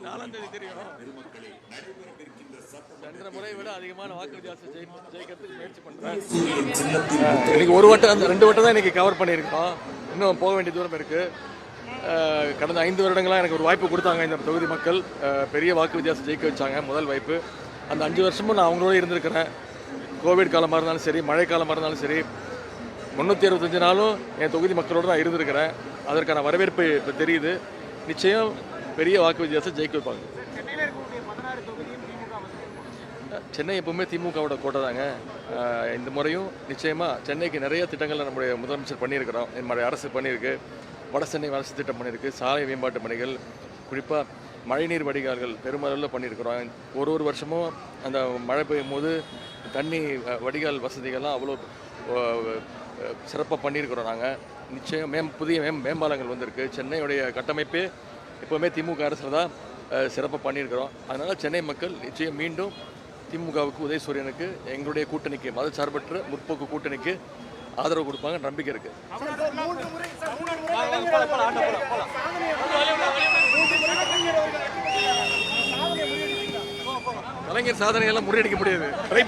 4ஆம் தேதி தெரியும். சென்ற முறை விட அதிகமான வாக்கு வித்தியாசம் ஜெயிக்கிறதுக்கு முயற்சி பண்றேன். இன்னைக்கு ஒரு வட்டம் 2 வட்டம் தான் இன்னைக்கு கவர் பண்ணியிருக்கோம். இன்னும் போக வேண்டிய தூரம் இருக்கு. கடந்த 5 வருடங்களாக எனக்கு ஒரு வாய்ப்பு கொடுத்தாங்க இந்த தொகுதி மக்கள். பெரிய வாக்கு வித்தியாசம் ஜெயிக்க வச்சாங்க, முதல் வாய்ப்பு. அந்த 5 வருஷமும் நான் அவங்களோட இருந்திருக்கிறேன். கோவிட் காலமாக இருந்தாலும் சரி, மழை காலமாக இருந்தாலும் சரி, 365 நாளும் என் தொகுதி மக்களோடு தான் இருந்திருக்கிறேன். அதற்கான வரவேற்பு இப்போ தெரியுது. நிச்சயம் பெரிய வாக்கு வித்தியாசம் ஜெயிக்க வைப்பாங்க. சென்னை எப்பவுமே திமுகவோட கோட்டை தாங்க. இந்த முறையும் நிச்சயமாக சென்னைக்கு நிறைய திட்டங்களை நம்முடைய முதலமைச்சர் பண்ணியிருக்கிறோம். நம்முடைய அரசு பண்ணியிருக்கு. வட சென்னை வளர்ச்சி திட்டம் பண்ணியிருக்கு. சாலை மேம்பாட்டு பணிகள், குறிப்பாக மழைநீர் வடிகால்கள் பெருமளவில் பண்ணியிருக்கிறோம். ஒரு வருஷமும் அந்த மழை பெய்யும் போது தண்ணி வடிகால் வசதிகள்லாம் அவ்வளோ சிறப்பாக பண்ணியிருக்கிறோம். நாங்கள் நிச்சயம் புதிய மேம்பாலங்கள் வந்திருக்கு. சென்னையுடைய கட்டமைப்பே எப்போவுமே திமுக அரசில் தான் சிறப்பாக பண்ணியிருக்கிறோம். அதனால் சென்னை மக்கள் நிச்சயம் மீண்டும் திமுகவுக்கு, உதயசூரியனுக்கு, எங்களுடைய கூட்டணிக்கு, மதச்சார்பற்ற முற்போக்கு கூட்டணிக்கு ஆதரவு கொடுப்பாங்க, நம்பிக்கை இருக்கு. கலைஞர் சாதனையெல்லாம் முறியடிக்க முடியாது.